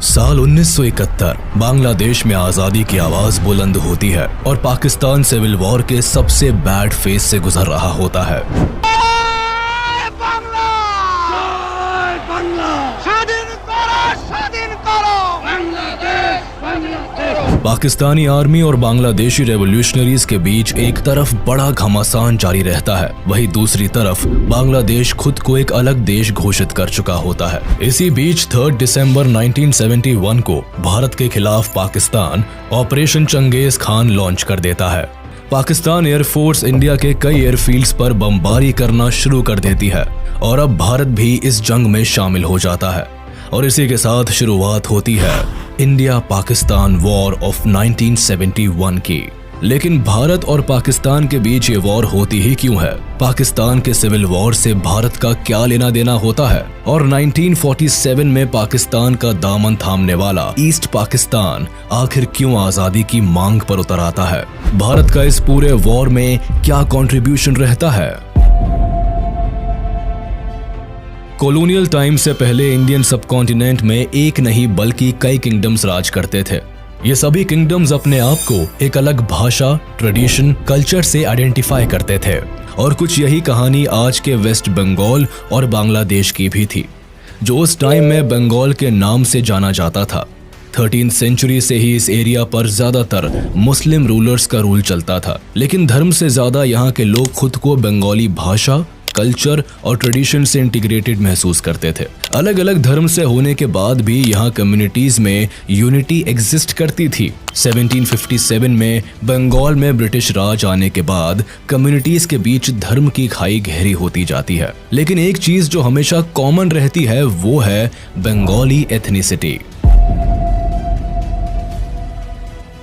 साल 1971 बांग्लादेश में आजादी की आवाज बुलंद होती है और पाकिस्तान सिविल वॉर के सबसे बैड फेज से गुजर रहा होता है। पाकिस्तानी आर्मी और बांग्लादेशी रेवोल्यूशनरीज के बीच एक तरफ बड़ा घमासान जारी रहता है, वहीं दूसरी तरफ बांग्लादेश खुद को एक अलग देश घोषित कर चुका होता है। इसी बीच 3 दिसंबर 1971 को भारत के खिलाफ Pakistan operation Genghis Khan launch कर देता है। पाकिस्तान एयरफोर्स इंडिया के कई एयरफील्ड्स पर बमबारी करना शुरू कर देती है और अब भारत भी इस जंग में शामिल हो जाता है और इसी के साथ शुरुआत होती है इंडिया पाकिस्तान वॉर ऑफ 1971 की। लेकिन भारत और पाकिस्तान के बीच ये वॉर होती ही क्यों है? पाकिस्तान के सिविल वॉर से भारत का क्या लेना देना होता है? और 1947 में पाकिस्तान का दामन थामने वाला ईस्ट पाकिस्तान आखिर क्यों आजादी की मांग पर उतर आता है? भारत का इस पूरे वॉर में क्या कंट्रीब्यूशन रहता है? कॉलोनियल टाइम से पहले इंडियन सबकॉन्टिनेंट में एक नहीं बल्कि कई किंगडम्स राज करते थे। ये सभी किंगडम्स अपने आप को एक अलग भाषा, ट्रेडिशन, कल्चर से आइडेंटिफाई करते थे और कुछ यही कहानी आज के वेस्ट बंगाल और बांग्लादेश की भी थी, जो उस टाइम में बंगाल के नाम से जाना जाता था। 13th सेंचुरी से ही इस एरिया पर ज्यादातर मुस्लिम रूलर्स का रूल चलता था, लेकिन धर्म से ज्यादा यहाँ के लोग खुद को बंगाली भाषा, कल्चर और ट्रेडिशन से इंटीग्रेटेड महसूस करते थे। अलग अलग धर्म से होने के बाद भी यहाँ कम्युनिटीज में यूनिटी एग्जिस्ट करती थी। 1757 में बंगाल में ब्रिटिश राज आने के बाद कम्युनिटीज के बीच धर्म की खाई गहरी होती जाती है, लेकिन एक चीज जो हमेशा कॉमन रहती है वो है बंगाली एथनिसिटी।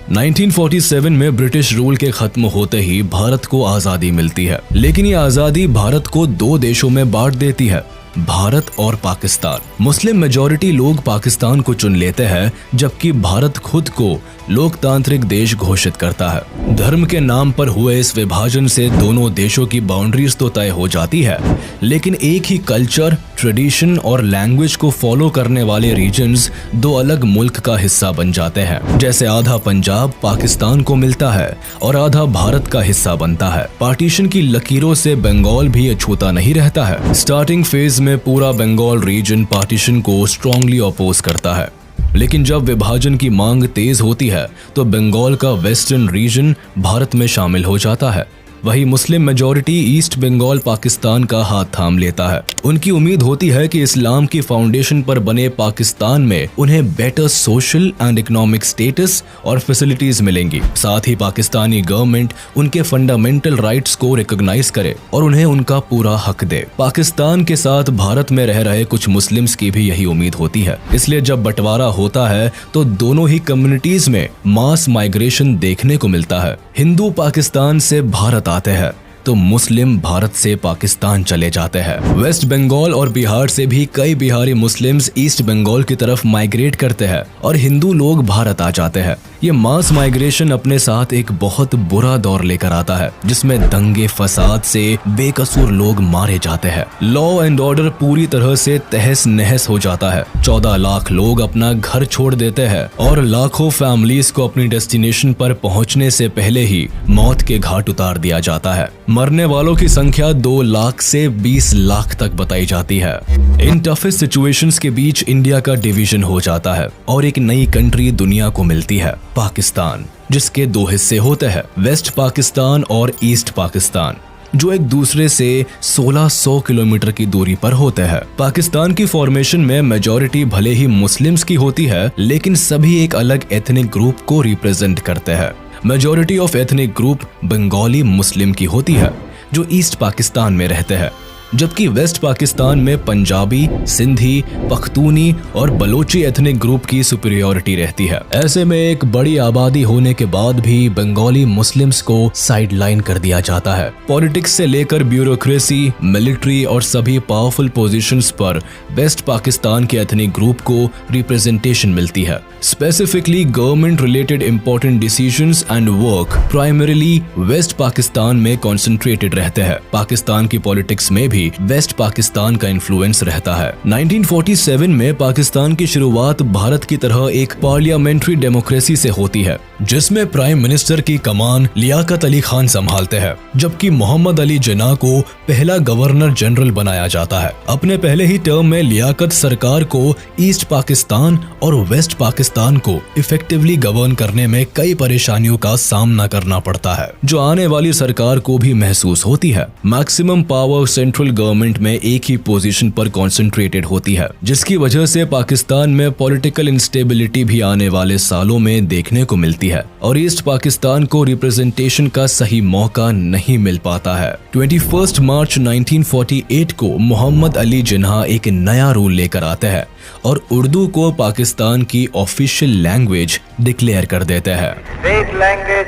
1947 में ब्रिटिश रूल के खत्म होते ही भारत को आजादी मिलती है, लेकिन ये आजादी भारत को 2 देशों में बांट देती है, भारत और पाकिस्तान। मुस्लिम मेजॉरिटी लोग पाकिस्तान को चुन लेते हैं, जबकि भारत खुद को लोकतांत्रिक देश घोषित करता है। धर्म के नाम पर हुए इस विभाजन से दोनों देशों की बाउंड्रीज तो तय हो जाती है, लेकिन एक ही कल्चर, ट्रेडिशन और लैंग्वेज को फॉलो करने वाले रीजन्स 2 अलग मुल्क का हिस्सा बन जाते हैं। जैसे आधा पंजाब पाकिस्तान को मिलता है और आधा भारत का हिस्सा बनता है। पार्टीशन की लकीरों से बंगाल भी अछूता नहीं रहता है। स्टार्टिंग फेज में पूरा बंगाल रीजन पार्टीशन को स्ट्रांगली अपोज करता है, लेकिन जब विभाजन की मांग तेज होती है तो बंगाल का वेस्टर्न रीजन भारत में शामिल हो जाता है। वही Muslim majority East Bengal Pakistan का हाथ थाम लेता है। उनकी उम्मीद होती है कि इस्लाम की फाउंडेशन पर बने पाकिस्तान में उन्हें better social and economic status और फैसिलिटीज मिलेंगी। साथ ही पाकिस्तानी गवर्नमेंट उनके फंडामेंटल राइट्स को रिकॉग्नाइज करे और उन्हें उनका पूरा हक दे। पाकिस्तान के साथ भारत में रह रहे कुछ मुस्लिम्स की भी यही उम्मीद होती है। इसलिए जब बंटवारा होता है तो दोनों ही कम्युनिटीज में मास माइग्रेशन देखने को मिलता है। हिंदू पाकिस्तान से भारत आते हैं तो मुस्लिम भारत से पाकिस्तान चले जाते हैं। वेस्ट बंगाल और बिहार से भी कई बिहारी मुस्लिम्स ईस्ट बंगाल की तरफ माइग्रेट करते हैं और हिंदू लोग भारत आ जाते हैं। ये मास माइग्रेशन अपने साथ एक बहुत बुरा दौर लेकर आता है, जिसमें दंगे फसाद से बेकसूर लोग मारे जाते हैं। लॉ एंड ऑर्डर पूरी तरह से तहस नहस हो जाता है। 14 लाख लोग अपना घर छोड़ देते हैं और लाखों फैमिलीज को अपनी डेस्टिनेशन पर पहुंचने से पहले ही मौत के घाट उतार दिया जाता है। मरने वालों की संख्या 2 लाख से 20 लाख तक बताई जाती है। इन टफेस्ट सिचुएशंस के बीच इंडिया का डिवीजन हो जाता है और एक नई कंट्री दुनिया को मिलती है, पाकिस्तान, जिसके 2 हिस्से होते हैं, वेस्ट पाकिस्तान और ईस्ट पाकिस्तान, जो एक दूसरे से 1600 किलोमीटर की दूरी पर होते हैं। पाकिस्तान की फॉर्मेशन में मेजॉरिटी भले ही मुस्लिम्स की होती है, लेकिन सभी एक अलग एथनिक ग्रुप को रिप्रेजेंट करते हैं। Majority of ethnic group Bengali Muslim की होती है, जो ईस्ट पाकिस्तान में रहते हैं, जबकि वेस्ट पाकिस्तान में पंजाबी, सिंधी, पख्तूनी और बलोची एथनिक ग्रुप की सुपीरियोरिटी रहती है। ऐसे में एक बड़ी आबादी होने के बाद भी बंगाली मुस्लिम्स को साइडलाइन कर दिया जाता है। पॉलिटिक्स से लेकर ब्यूरोक्रेसी, मिलिट्री और सभी पावरफुल पोजीशंस पर वेस्ट पाकिस्तान के एथनिक ग्रुप को रिप्रेजेंटेशन मिलती है। Specifically government related important decisions and work primarily West Pakistan में कॉन्सेंट्रेटेड रहते हैं। पाकिस्तान की पॉलिटिक्स में भी भी वेस्ट पाकिस्तान का इन्फ्लुएंस रहता है। 1947 में पाकिस्तान की शुरुआत भारत की तरह एक पार्लियामेंट्री डेमोक्रेसी से होती है, जिसमें प्राइम मिनिस्टर की कमान लियाकत अली खान संभालते हैं, जबकि मोहम्मद अली जिन्ना को पहला गवर्नर जनरल बनाया जाता है। अपने पहले ही टर्म में लियाकत सरकार को ईस्ट पाकिस्तान और वेस्ट पाकिस्तान को इफेक्टिवली गवर्न करने में कई परेशानियों का सामना करना पड़ता है, जो आने वाली सरकार को भी महसूस होती है। मैक्सिमम पावर सेंट्रल गवर्नमेंट में एक ही पोजीशन पर कॉन्सेंट्रेटेड होती है, जिसकी वजह से पाकिस्तान में पॉलिटिकल इंस्टेबिलिटी भी आने वाले सालों में देखने को मिलती है और ईस्ट पाकिस्तान को रिप्रेजेंटेशन का सही मौका नहीं मिल पाता है। 21 मार्च 1948 को मोहम्मद अली जिन्ना एक नया रूल लेकर आते हैं और उर्दू को पाकिस्तान की ऑफिशियल लैंग्वेज डिक्लेयर कर देते हैं। State language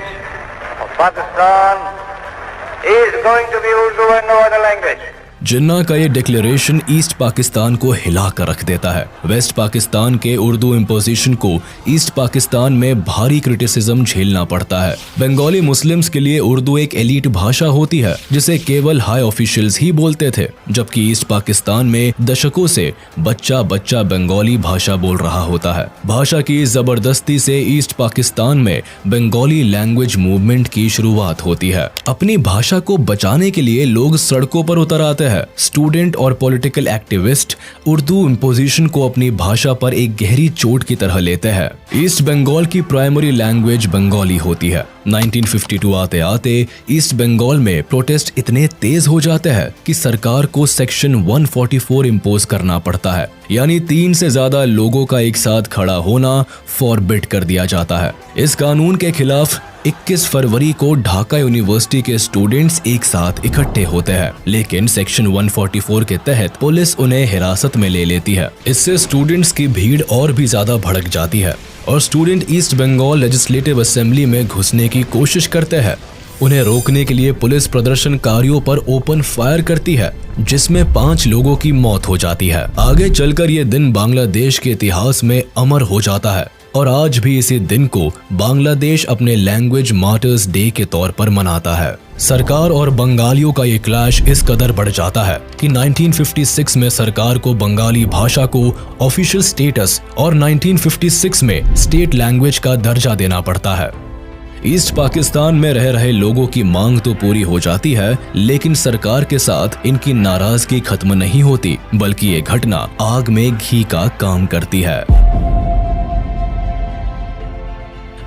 of Pakistan is going to be Urdu and no other language. Jinnah का ये डिक्लेरेशन ईस्ट पाकिस्तान को हिला कर रख देता है। वेस्ट पाकिस्तान के उर्दू इम्पोजिशन को ईस्ट पाकिस्तान में भारी क्रिटिसिज्म झेलना पड़ता है। बंगाली मुस्लिम्स के लिए उर्दू एक एलीट भाषा होती है, जिसे केवल हाई ऑफिशियल्स ही बोलते थे, जबकि ईस्ट पाकिस्तान में दशकों से बच्चा बच्चा बंगाली भाषा बोल रहा होता है। भाषा की जबरदस्ती से ईस्ट पाकिस्तान में बंगाली लैंग्वेज मूवमेंट की शुरुआत होती है। अपनी भाषा को बचाने के लिए लोग सड़कों पर उतर आते हैं। स्टूडेंट और पॉलिटिकल एक्टिविस्ट उर्दू इम्पोजिशन को अपनी भाषा पर एक गहरी चोट की तरह लेते हैं। ईस्ट बंगाल की प्राइमरी लैंग्वेज बंगाली होती है। 1952 आते आते ईस्ट बंगाल में प्रोटेस्ट इतने तेज हो जाते हैं कि सरकार को सेक्शन 144 इम्पोज करना पड़ता है, यानी 3 से ज्यादा लोगों का एक साथ खड़ा होना फॉरबिड कर दिया जाता है। इस कानून के खिलाफ 21 फरवरी को ढाका यूनिवर्सिटी के स्टूडेंट्स एक साथ इकट्ठे होते हैं, लेकिन सेक्शन 144 के तहत पुलिस उन्हें हिरासत में ले लेती है। इससे स्टूडेंट्स की भीड़ और भी ज्यादा भड़क जाती है और student East Bengal legislative assembly में घुसने की कोशिश करते हैं। उन्हें रोकने के लिए पुलिस प्रदर्शनकारियों पर ओपन फायर करती है, जिसमें 5 लोगों की मौत हो जाती है। आगे चलकर ये दिन बांग्लादेश के इतिहास में अमर हो जाता है और आज भी इसी दिन को बांग्लादेश अपने लैंग्वेज मार्टर्स डे के तौर पर मनाता है। सरकार और बंगालियों का ये क्लैश इस कदर बढ़ जाता है कि 1956 में सरकार को बंगाली भाषा को ऑफिशियल स्टेटस और 1956 में स्टेट लैंग्वेज का दर्जा देना पड़ता है। ईस्ट पाकिस्तान में रह रहे लोगों की मांग तो पूरी हो जाती है, लेकिन सरकार के साथ इनकी नाराजगी खत्म नहीं होती, बल्कि ये घटना आग में घी का काम करती है।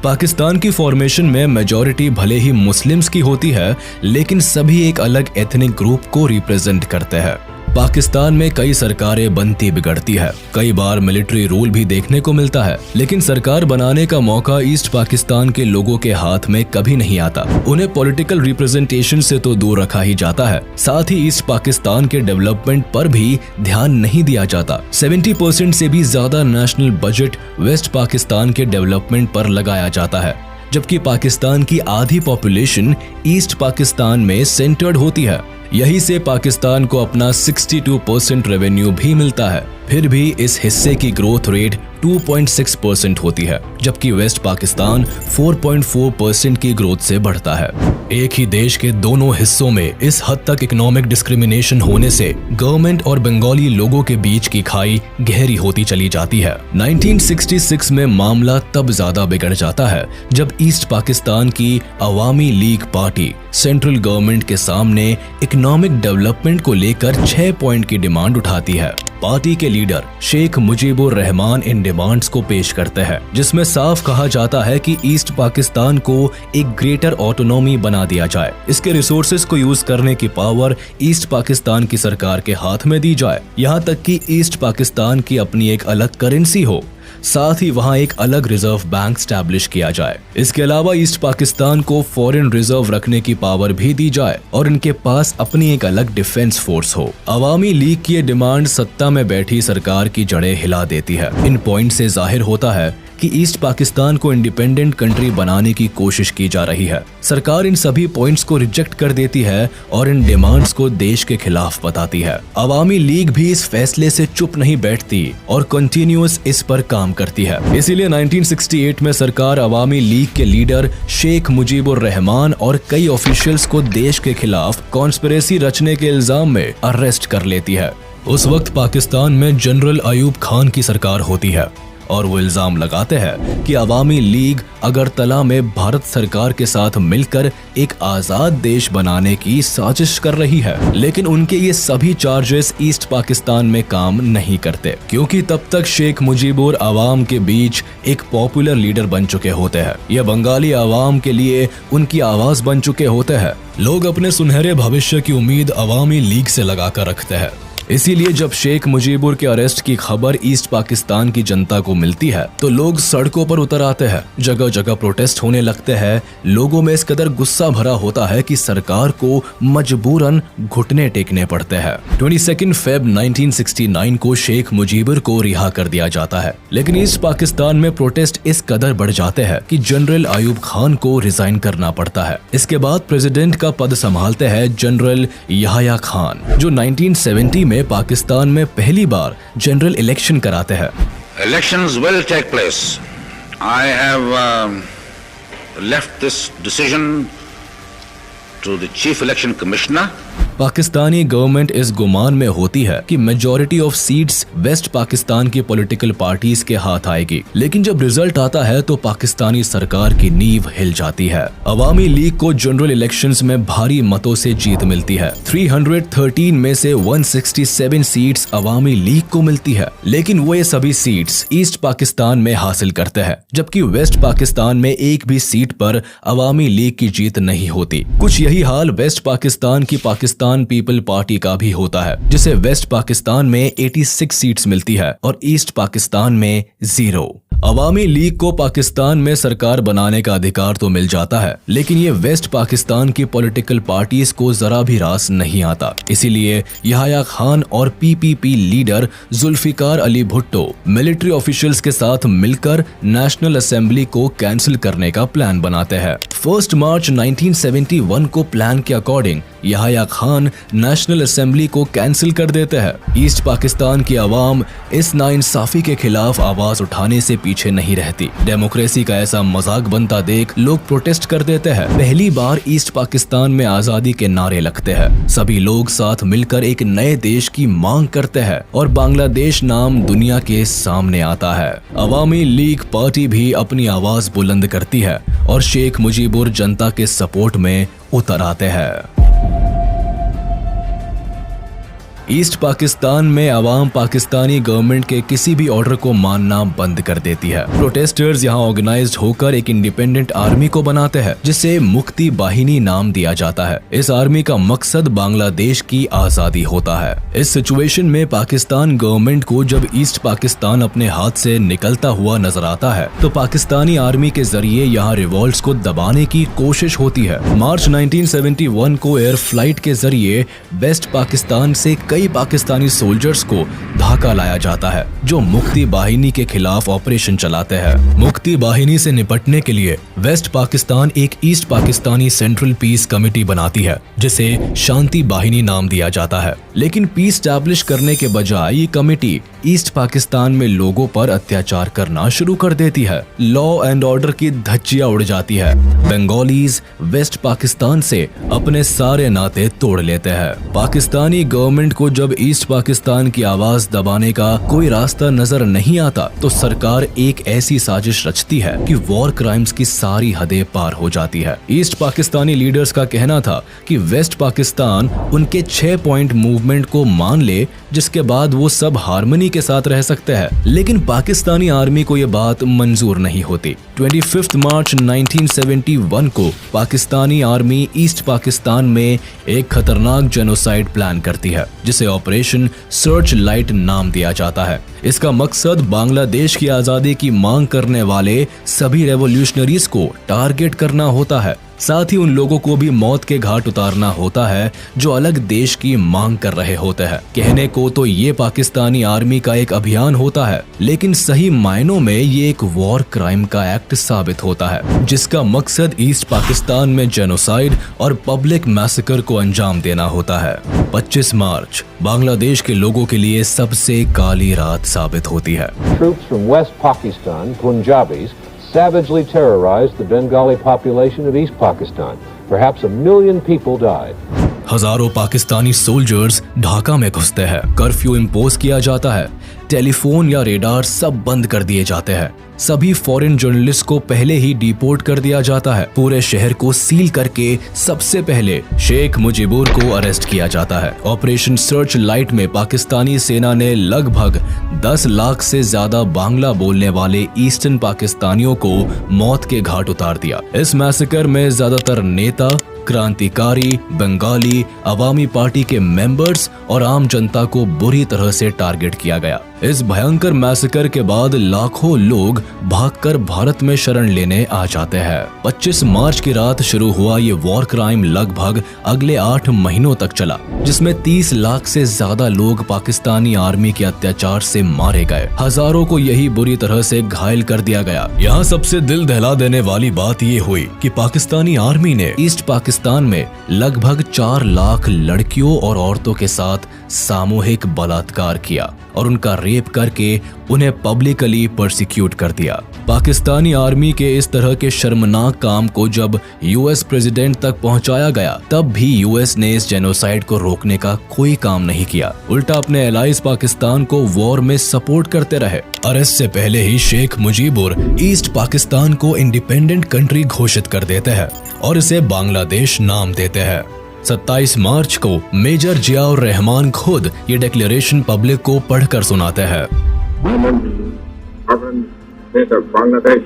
पाकिस्तान की फॉर्मेशन में मेजॉरिटी भले ही मुस्लिम्स की होती है, लेकिन सभी एक अलग एथनिक ग्रुप को रिप्रेजेंट करते हैं। पाकिस्तान में कई सरकारें बनती बिगड़ती है, कई बार मिलिट्री रूल भी देखने को मिलता है, लेकिन सरकार बनाने का मौका ईस्ट पाकिस्तान के लोगों के हाथ में कभी नहीं आता। उन्हें पॉलिटिकल रिप्रेजेंटेशन से तो दूर रखा ही जाता है, साथ ही ईस्ट पाकिस्तान के डेवलपमेंट पर भी ध्यान नहीं दिया जाता। 70% से भी ज्यादा नेशनल बजट वेस्ट पाकिस्तान के डेवलपमेंट पर लगाया जाता है, जबकि पाकिस्तान की आधी पॉपुलेशन ईस्ट पाकिस्तान में सेंटर्ड होती है। यही से पाकिस्तान को अपना 62% रेवेन्यू भी मिलता है। फिर भी इस हिस्से की ग्रोथ रेट 2.6% होती है, जबकि वेस्ट पाकिस्तान 4.4% की ग्रोथ से बढ़ता है। एक ही देश के दोनों हिस्सों में इस हद तक इकोनॉमिक डिस्क्रिमिनेशन होने से गवर्नमेंट और बंगाली लोगों के बीच की खाई गहरी होती चली जाती है। 1966 में मामला तब ज्यादा बिगड़ जाता है जब ईस्ट पाकिस्तान की अवामी लीग पार्टी सेंट्रल गवर्नमेंट के सामने इकोनॉमिक डेवलपमेंट को लेकर 6 पॉइंट की डिमांड उठाती है। पार्टी के लीडर शेख मुजीबुर रहमान इन डिमांड्स को पेश करते हैं, जिसमें साफ कहा जाता है कि ईस्ट पाकिस्तान को एक ग्रेटर ऑटोनॉमी बना दिया जाए, इसके रिसोर्सेज को यूज करने की पावर ईस्ट पाकिस्तान की सरकार के हाथ में दी जाए, यहाँ तक कि ईस्ट पाकिस्तान की अपनी एक अलग करेंसी हो, साथ ही वहां एक अलग रिजर्व बैंक स्टैब्लिश किया जाए। इसके अलावा ईस्ट पाकिस्तान को फॉरेन रिजर्व रखने की पावर भी दी जाए और इनके पास अपनी एक अलग डिफेंस फोर्स हो। अवामी लीग की ये डिमांड सत्ता में बैठी सरकार की जड़ें हिला देती है। इन पॉइंट से जाहिर होता है कि ईस्ट पाकिस्तान को इंडिपेंडेंट कंट्री बनाने की कोशिश की जा रही है। सरकार इन सभी पॉइंट्स को रिजेक्ट कर देती है और इन डिमांड्स को देश के खिलाफ बताती है। अवामी लीग भी इस फैसले से चुप नहीं बैठती और कंटिन्यूअस इस पर काम करती है। इसीलिए 1968 में सरकार अवामी लीग के लीडर शेख मुजीबुर रहमान और कई ऑफिशियल्स को देश के खिलाफ कॉन्स्पिरेसी रचने के इल्जाम में अरेस्ट कर लेती है। उस वक्त पाकिस्तान में जनरल अयूब खान की सरकार होती है और वो इल्जाम लगाते हैं कि अवामी लीग अगरतला में भारत सरकार के साथ मिलकर एक आजाद देश बनाने की साजिश कर रही है। लेकिन उनके ये सभी चार्जेस ईस्ट पाकिस्तान में काम नहीं करते, क्योंकि तब तक शेख मुजीबुर अवाम के बीच एक पॉपुलर लीडर बन चुके होते हैं। ये बंगाली अवाम के लिए उनकी आवाज बन चुके होते हैं। लोग अपने सुनहरे भविष्य की उम्मीद अवामी लीग से लगाकर रखते हैं। इसीलिए जब शेख मुजीबुर के अरेस्ट की खबर ईस्ट पाकिस्तान की जनता को मिलती है तो लोग सड़कों पर उतर आते हैं, जगह जगह प्रोटेस्ट होने लगते हैं। लोगों में इस कदर गुस्सा भरा होता है कि सरकार को मजबूरन घुटने टेकने पड़ते हैं। 22 फेब 1969 को शेख मुजीबुर को रिहा कर दिया जाता है। लेकिन ईस्ट पाकिस्तान में प्रोटेस्ट इस कदर बढ़ जाते हैं कि जनरल अयूब खान को रिजाइन करना पड़ता है। इसके बाद प्रेसिडेंट का पद संभालते हैं जनरल याह्या खान, जो 1970 में पाकिस्तान में पहली बार जनरल इलेक्शन कराते हैं। Elections will take place. I have left this decision to the Chief Election Commissioner. Pakistani government इस गुमान में होती है कि majority of seats West Pakistan की पॉलिटिकल पार्टीज के हाथ आएगी, लेकिन जब रिजल्ट आता है तो पाकिस्तानी सरकार की नींव हिल जाती है। अवामी लीग को जनरल इलेक्शंस में भारी मतों से जीत मिलती है। 313 में से 167 सीट्स अवामी लीग को मिलती है, लेकिन वो ये सभी सीट्स ईस्ट पाकिस्तान में हासिल करते हैं, जबकि वेस्ट पाकिस्तान में एक भी सीट पर अवामी लीग की जीत नहीं होती। कुछ यही हाल वेस्ट पाकिस्तान की पाकिस्तान पीपल पार्टी का भी होता है, जिसे वेस्ट पाकिस्तान में 86 सीट्स मिलती है और ईस्ट पाकिस्तान में 0। अवामी लीग को पाकिस्तान में सरकार बनाने का अधिकार तो मिल जाता है, लेकिन ये वेस्ट पाकिस्तान की पॉलिटिकल पार्टीज को जरा भी रास नहीं आता। इसीलिए याह्या खान और PPP leader Zulfikar Ali Bhutto military officials के साथ मिलकर नेशनल असेंबली को कैंसिल करने का प्लान बनाते हैं। 1 मार्च 1971 को प्लान के according Yahya Khan national assembly को कैंसिल कर देते हैं। ईस्ट पाकिस्तान की आवाम इस नाइंसाफी के खिलाफ आवाज उठाने से पीछे नहीं रहती। डेमोक्रेसी का ऐसा मजाक बनता देख लोग प्रोटेस्ट कर देते हैं। पहली बार ईस्ट पाकिस्तान में आजादी के नारे लगते हैं। सभी लोग साथ मिलकर एक नए देश की मांग करते हैं और बांग्लादेश नाम दुनिया के सामने आता है। अवामी लीग पार्टी भी अपनी आवाज बुलंद करती है और शेख मुजीबुर जनता के सपोर्ट में उतर आते हैं। ईस्ट पाकिस्तान में अवाम पाकिस्तानी गवर्नमेंट के किसी भी ऑर्डर को मानना बंद कर देती है। प्रोटेस्टर्स यहाँ ऑर्गेनाइज्ड होकर एक इंडिपेंडेंट आर्मी को बनाते हैं, जिसे मुक्ति बाहिनी नाम दिया जाता है। इस आर्मी का मकसद बांग्लादेश की आजादी होता है। इस सिचुएशन में पाकिस्तान गवर्नमेंट को जब ईस्ट पाकिस्तान अपने हाथ से निकलता हुआ नजर आता है तो पाकिस्तानी आर्मी के जरिए यहाँ रिवॉल्ट्स को दबाने की कोशिश होती है। मार्च 1971 को एयर फ्लाइट के जरिए वेस्ट पाकिस्तान से कई पाकिस्तानी सोल्जर्स को ढाका लाया जाता है, जो मुक्ति बाहिनी के खिलाफ ऑपरेशन चलाते हैं। मुक्ति बाहिनी से निपटने के लिए वेस्ट पाकिस्तान एक east Pakistani central peace committee बनाती है, जिसे शांति बाहिनी नाम दिया जाता है। लेकिन पीस स्टैब्लिश करने के बजाय ये कमेटी ईस्ट पाकिस्तान में लोगों पर अत्याचार करना शुरू कर देती है। लॉ एंड ऑर्डर की धज्जियां उड़ जाती है। बंगालीज वेस्ट पाकिस्तान से अपने सारे नाते तोड़ लेते हैं। पाकिस्तानी गवर्नमेंट को जब ईस्ट पाकिस्तान की आवाज दबाने का कोई रास्ता नजर नहीं आता तो सरकार एक ऐसी साजिश रचती है कि वॉर क्राइम्स की सारी हदें पार हो जाती है। ईस्ट पाकिस्तानी लीडर्स का कहना था कि वेस्ट पाकिस्तान उनके 6 पॉइंट मूवमेंट को मान ले, जिसके बाद वो सब हार्मनी के साथ रह सकते हैं। लेकिन पाकिस्तानी आर्मी को ये बात मंजूर नहीं होती। 25 मार्च 1971 को पाकिस्तानी आर्मी ईस्ट पाकिस्तान में एक खतरनाक जेनोसाइड प्लान करती है, जिसे ऑपरेशन सर्च लाइट नाम दिया जाता है। इसका मकसद बांग्लादेश की आजादी की मांग करने वाले सभी रेवोल्यूशनरीज को टारगेट करना होता है। साथ ही उन लोगों को भी मौत के घाट उतारना होता है जो अलग देश की मांग कर रहे होते हैं। कहने को तो ये पाकिस्तानी आर्मी का एक अभियान होता है, लेकिन सही मायनों में ये एक वॉर क्राइम का एक्ट साबित होता है, जिसका मकसद ईस्ट पाकिस्तान में जेनोसाइड और पब्लिक मैसेकर को अंजाम देना होता है। 25 मार्च बांग्लादेश के लोगों के लिए सबसे काली रात साबित होती है। Troops from West Pakistan, Punjabis, savagely terrorized the Bengali population of East Pakistan. Perhaps 1 million people died. हजारों पाकिस्तानी सोल्जर्स ढाका में घुसते हैं, कर्फ्यू इम्पोज किया जाता है, टेलीफोन या रेडार सब बंद कर दिए जाते हैं, सभी फॉरेन जर्नलिस्ट को पहले ही डिपोर्ट कर दिया जाता है, पूरे शहर को सील करके सबसे पहले शेख मुजीबुर को अरेस्ट किया जाता है। ऑपरेशन सर्च लाइट में पाकिस्तानी सेना ने लगभग 10 लाख से ज्यादा बांग्ला बोलने वाले ईस्टर्न पाकिस्तानियों को मौत के घाट उतार दिया। इस मैसेकर में ज्यादातर नेता, क्रांतिकारी, बंगाली, अवामी पार्टी के मेंबर्स और आम जनता को बुरी तरह से टारगेट किया गया। इस भयंकर मैसेकर के बाद लाखों लोग भागकर भारत में शरण लेने आ जाते हैं। 25 मार्च की रात शुरू हुआ ये वॉर क्राइम लगभग अगले 8 महीनों तक चला, जिसमें 30 लाख से ज्यादा लोग पाकिस्तानी आर्मी के अत्याचार से मारे गए। हजारों को यही बुरी तरह से घायल कर दिया गया। यहाँ सबसे दिल दहला देने वाली बात ये हुई कि पाकिस्तानी आर्मी ने ईस्ट पाकिस्तान में लगभग 4 लाख लड़कियों और औरतों के साथ सामूहिक बलात्कार किया और उनका रेप करके उन्हें पब्लिकली परसिक्यूट कर दिया। पाकिस्तानी आर्मी के इस तरह के शर्मनाक काम को जब यूएस प्रेसिडेंट तक पहुंचाया गया, तब भी यूएस ने इस जेनोसाइड को रोकने का कोई काम नहीं किया, उल्टा अपने एलाइज पाकिस्तान को वॉर में सपोर्ट करते रहे। और इससे पहले ही शेख मुजीबुर ईस्ट पाकिस्तान को इंडिपेंडेंट कंट्री घोषित कर देते हैं और इसे बांग्लादेश नाम देते हैं। 27 मार्च को मेजर जियाउर रहमान खुद ये डिक्लेरेशन पब्लिक को पढ़कर सुनाते हैं। Bangladesh,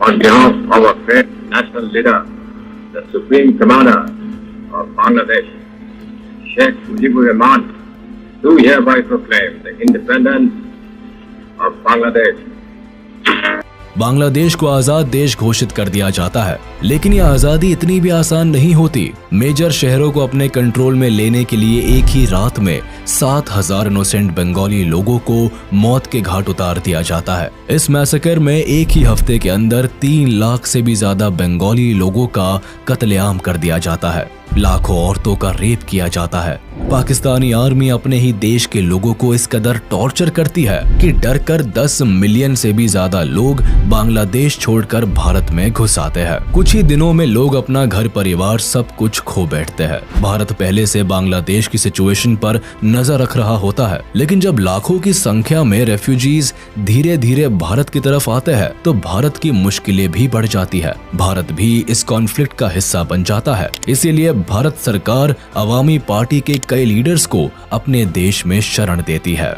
on behalf of our great national leader, the Supreme Commander of Bangladesh, Sheikh Mujibur Rahman, do hereby proclaim the independence of Bangladesh. Bangladesh को आजाद देश घोषित कर दिया जाता है, लेकिन यह आजादी इतनी भी आसान नहीं होती। मेजर शहरों को अपने कंट्रोल में लेने के लिए एक ही रात में 7,000 इनोसेंट बंगाली लोगों को मौत के घाट उतार दिया जाता है। इस मैसेकर में एक ही हफ्ते के अंदर 3 लाख से भी ज्यादा बंगाली लोगों का कत्लेआम कर दिया जाता है, लाखों औरतों का रेप किया जाता है। पाकिस्तानी आर्मी अपने ही देश के लोगों को इस कदर टॉर्चर करती है कि डरकर 10 मिलियन से भी ज्यादा लोग बांग्लादेश छोड़कर भारत में घुस आते हैं। कुछ ही दिनों में लोग अपना घर परिवार सब कुछ खो बैठते हैं। भारत पहले से बांग्लादेश की सिचुएशन पर नजर रख रहा होता है, लेकिन जब लाखों की संख्या में रेफ्यूजीज धीरे धीरे भारत की तरफ आते हैं, तो भारत की मुश्किलें भी बढ़ जाती है। भारत भी इस कॉन्फ्लिक्ट का हिस्सा बन जाता है। इसीलिए भारत सरकार अवामी पार्टी के कई लीडर्स को अपने देश में शरण देती है।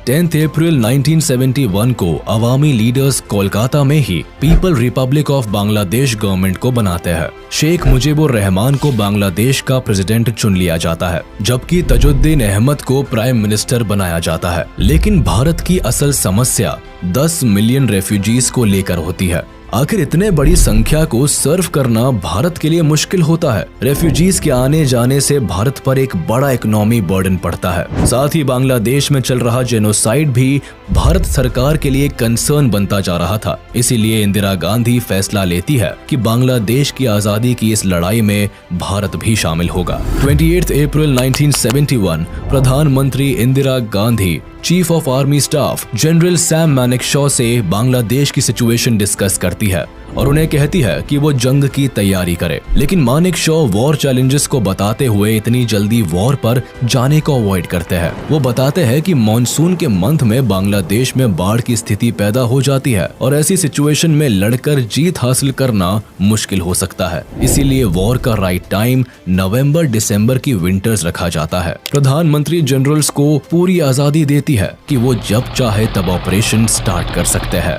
10 अप्रैल 1971 को अवामी लीडर्स कोलकाता में ही people republic of Bangladesh government को बनाते हैं। शेख मुजीबुर रहमान को बांग्लादेश का प्रेसिडेंट चुन लिया जाता है, जबकि तजुद्दीन अहमद को प्राइम मिनिस्टर बनाया जाता है। लेकिन भारत की असल समस्या 10 मिलियन रेफ्यूजीज को लेकर होती है। आखिर इतने बड़ी संख्या को सर्व करना भारत के लिए मुश्किल होता है। रेफ्यूजीज के आने जाने से भारत पर एक बड़ा इकोनॉमी बर्डन पड़ता है। साथ ही बांग्लादेश में चल रहा जेनोसाइड भी भारत सरकार के लिए कंसर्न बनता जा रहा था। इसीलिए इंदिरा गांधी फैसला लेती है कि बांग्लादेश की आजादी की इस लड़ाई में भारत भी शामिल होगा। 28 अप्रैल 1971 प्रधानमंत्री Indira Gandhi chief of army staff general Sam Manekshaw से बांग्लादेश की सिचुएशन डिस्कस करती है और उन्हें कहती है कि वो जंग की तैयारी करे। लेकिन मानेकशॉ वॉर चैलेंजेस को बताते हुए इतनी जल्दी वॉर पर जाने को अवॉइड करते हैं। वो बताते हैं कि मॉनसून के मंथ में बांग्लादेश में बाढ़ की स्थिति पैदा हो जाती है और ऐसी सिचुएशन में लड़कर जीत हासिल करना मुश्किल हो सकता है। इसीलिए वॉर का राइट टाइम नवंबर दिसंबर की विंटर्स रखा जाता है। प्रधानमंत्री जनरल्स को पूरी आजादी देती है कि वो जब चाहे तब ऑपरेशन स्टार्ट कर सकते हैं।